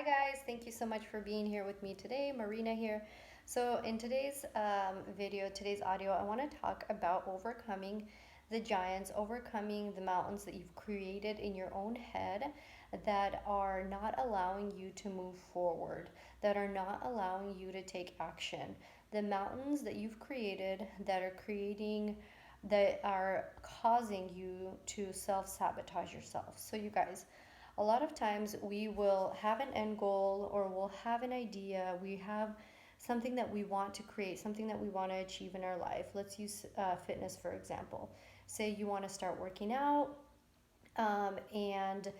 guys, thank you so much for being here with me today. Marina here. So, in today's video, today's audio, I want to talk about overcoming the giants, overcoming the mountains that you've created in your own head that are not allowing you to move forward, that are not allowing you to take action. The mountains that you've created that are causing you to self sabotage yourself. So, you guys, a lot of times we will have an end goal or we'll have an idea, we have something that we want to create, something that we want to achieve in our life. Let's use fitness for example. Say you want to start working out, and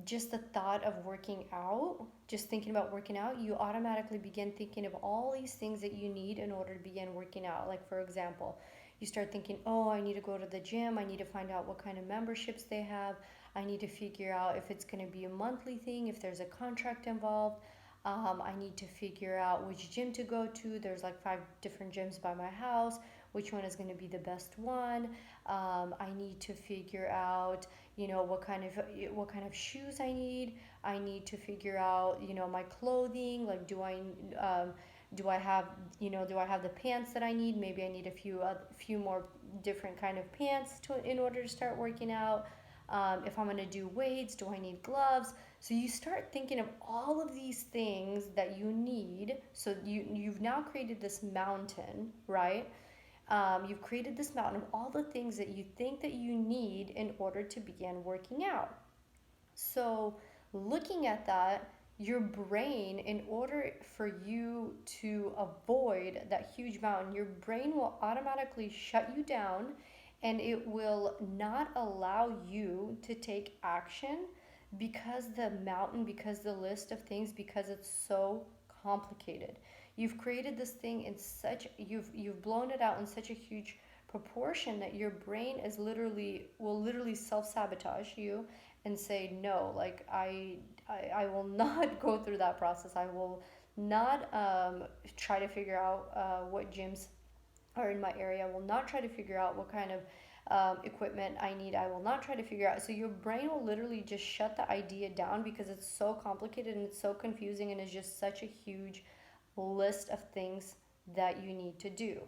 just the thought of working out, just thinking about working out, you automatically begin thinking of all these things that you need in order to begin working out. Like, for example, you start thinking, oh, I need to go to the gym. I need to find out what kind of memberships they have. I need to figure out if it's going to be a monthly thing, if there's a contract involved. I need to figure out which gym to go to. There's like 5 different gyms by my house. Which one is going to be the best one? I need to figure out, what kind of shoes I need. I need to figure out, my clothing. Like, do I have the pants that I need? Maybe I need a few more different kind of pants in order to start working out. If I'm going to do weights, do I need gloves? So you start thinking of all of these things that you need. So you've now created this mountain, right? You've created this mountain of all the things that you think that you need in order to begin working out. So, looking at that, your brain, in order for you to avoid that huge mountain, your brain will automatically shut you down and it will not allow you to take action because the mountain, because the list of things, because it's so complicated. You've created this thing in such you've blown it out in such a huge proportion that your brain will literally self-sabotage you and say no, like I will not go through that process. I will not try to figure out what gyms are in my area. I will not try to figure out what kind of equipment I need. I will not try to figure out. So your brain will literally just shut the idea down because it's so complicated and it's so confusing and it's just such a huge list of things that you need to do.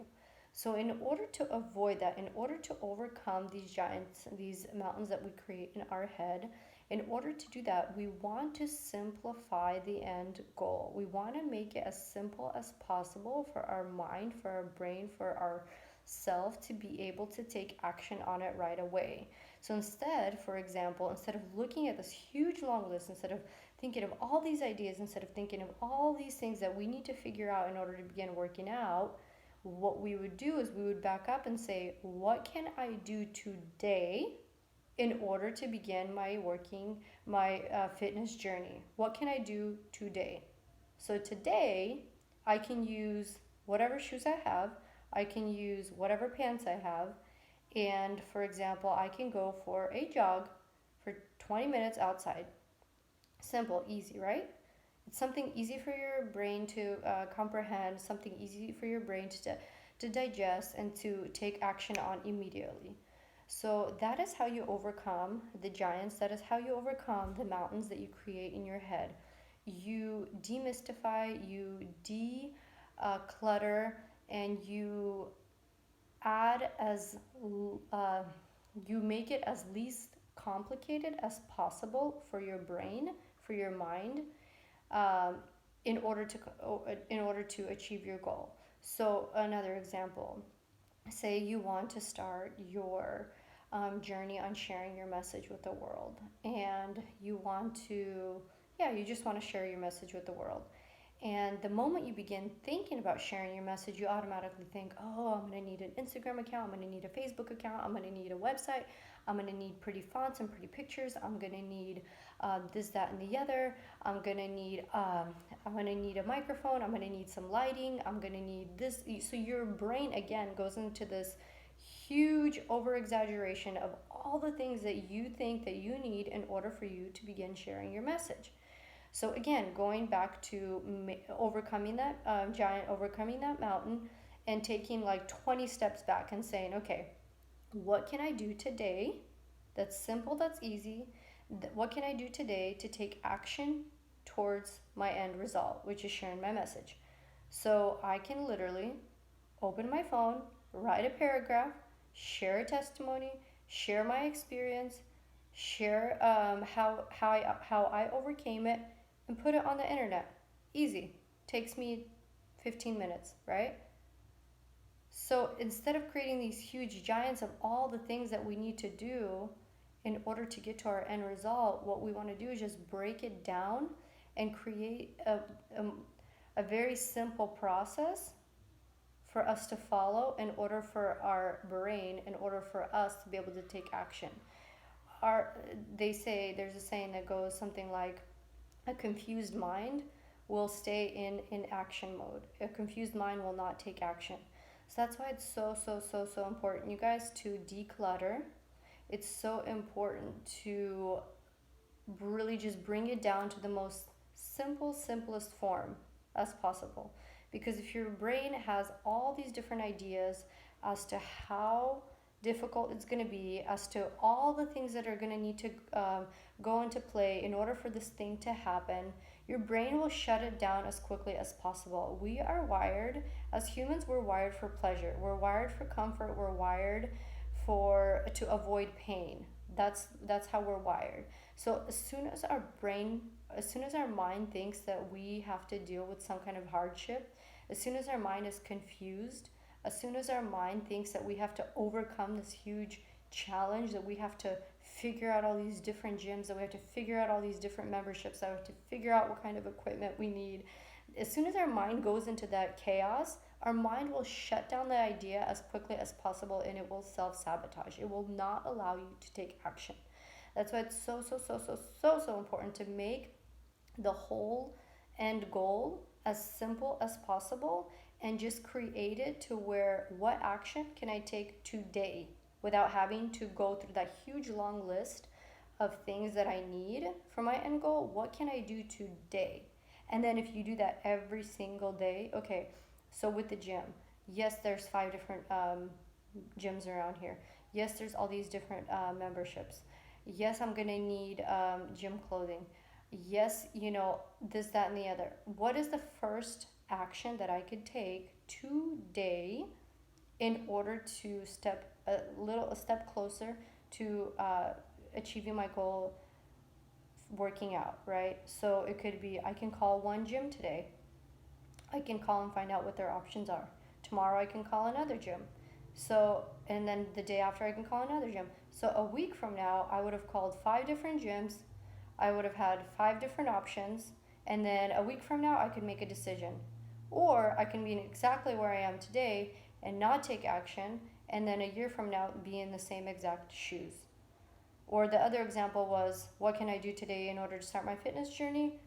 So, in order to avoid that, in order to overcome these giants, these mountains that we create in our head, in order to do that, we want to simplify the end goal. We want to make it as simple as possible for our mind, for our brain, for our self to be able to take action on it right away. So instead, for example, instead of looking at this huge long list, instead of thinking of all these ideas, instead of thinking of all these things that we need to figure out in order to begin working out, what we would do is we would back up and say, what can I do today in order to begin my fitness journey? What can I do today? So today, I can use whatever shoes I have, I can use whatever pants I have, and for example, I can go for a jog for 20 minutes outside. Simple, easy, right? It's something easy for your brain to comprehend, something easy for your brain to digest and to take action on immediately. So that is how you overcome the giants. That is how you overcome the mountains that you create in your head. You demystify, you declutter, and add as uh, you make it as least complicated as possible for your brain, for your mind, um, in order to achieve your goal. So another example, say you want to start your journey on sharing your message with the world, and you just want to share your message with the world. And the moment you begin thinking about sharing your message, you automatically think, oh, I'm going to need an Instagram account, I'm going to need a Facebook account, I'm going to need a website, I'm going to need pretty fonts and pretty pictures, I'm going to need this, that, and the other. I'm going to need a microphone, I'm going to need some lighting, I'm going to need this. So your brain again goes into this huge over exaggeration of all the things that you think that you need in order for you to begin sharing your message. So again, going back to overcoming that giant, overcoming that mountain, and taking like 20 steps back and saying, okay, what can I do today that's simple, that's easy? What can I do today to take action towards my end result, which is sharing my message. So I can literally open my phone, write a paragraph, share a testimony, share my experience, share how I overcame it, and put it on the internet. Easy. Takes me 15 minutes, right? So instead of creating these huge giants of all the things that we need to do in order to get to our end result, what we want to do is just break it down and create a very simple process for us to follow in order for our brain, in order for us to be able to take action. Our, they say, there's a saying that goes something like, a confused mind will stay in action mode. A confused mind will not take action. So that's why it's so important, you guys, to declutter. It's so important to really just bring it down to the most simplest form as possible. Because if your brain has all these different ideas as to how difficult it's going to be, as to all the things that are going to need to go into play in order for this thing to happen, your brain will shut it down as quickly as possible. We are wired, as humans, we're wired for pleasure. We're wired for comfort. We're wired to avoid pain. That's how we're wired. So as soon as our mind thinks that we have to deal with some kind of hardship, as soon as our mind is confused, as soon as our mind thinks that we have to overcome this huge challenge, that we have to figure out all these different gyms, that we have to figure out all these different memberships, that we have to figure out what kind of equipment we need, as soon as our mind goes into that chaos, our mind will shut down the idea as quickly as possible, and it will self-sabotage. It will not allow you to take action. That's why it's so important to make the whole end goal as simple as possible, and just create it to where, what action can I take today without having to go through that huge long list of things that I need for my end goal. What can I do today? And then if you do that every single day, okay, so with the gym, yes, there's 5 different gyms around here. Yes, there's all these different memberships. Yes, I'm gonna need gym clothing. Yes, this, that, and the other. What is the first action that I could take today in order to step a step closer to achieving my goal, working out, right? So it could be, I can call one gym today. I can call and find out what their options are. Tomorrow I can call another gym. So, and then the day after I can call another gym. So a week from now, I would have called 5 different gyms. I would have had 5 different options. And then a week from now, I could make a decision. Or I can be exactly where I am today and not take action. And then a year from now, be in the same exact shoes. Or the other example was, what can I do today in order to start my fitness journey?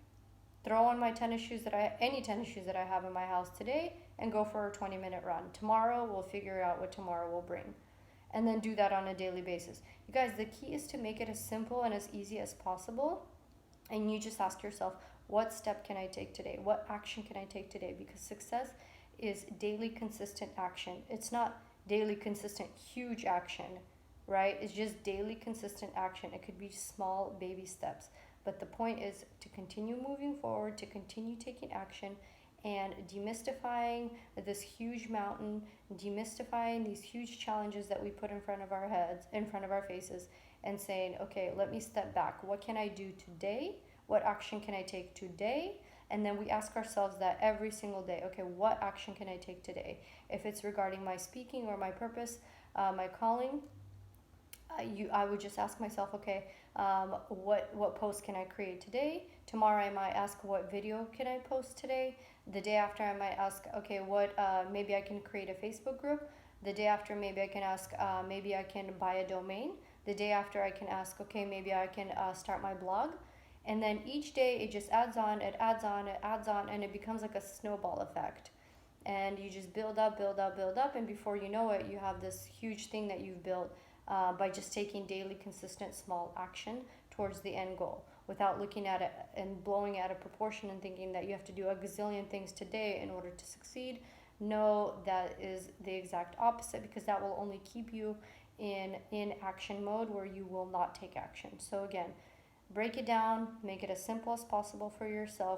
Throw on my any tennis shoes that I have in my house today, and go for a 20-minute run. Tomorrow, we'll figure out what tomorrow will bring. And then do that on a daily basis. You guys, the key is to make it as simple and as easy as possible. And you just ask yourself, what step can I take today? What action can I take today? Because success is daily consistent action. It's not daily consistent huge action, right? It's just daily consistent action. It could be small baby steps. But the point is to continue moving forward, to continue taking action, and demystifying this huge mountain, demystifying these huge challenges that we put in front of our heads, in front of our faces, and saying, okay, let me step back. What can I do today? What action can I take today? And then we ask ourselves that every single day. Okay, what action can I take today? If it's regarding my speaking or my purpose, my calling, I would just ask myself, okay, what post can I create today? Tomorrow I might ask, what video can I post today? The day after I might ask, okay, what maybe I can create a Facebook group. The day after, maybe I can ask, maybe I can buy a domain. The day after, I can ask, okay, maybe I can start my blog. And then each day it just adds on, it adds on, it adds on, and it becomes like a snowball effect. And you just build up, and before you know it, you have this huge thing that you've built by just taking daily, consistent, small action towards the end goal, without looking at it and blowing out of proportion and thinking that you have to do a gazillion things today in order to succeed. No, that is the exact opposite, because that will only keep you in action mode where you will not take action. So again, break it down, make it as simple as possible for yourself,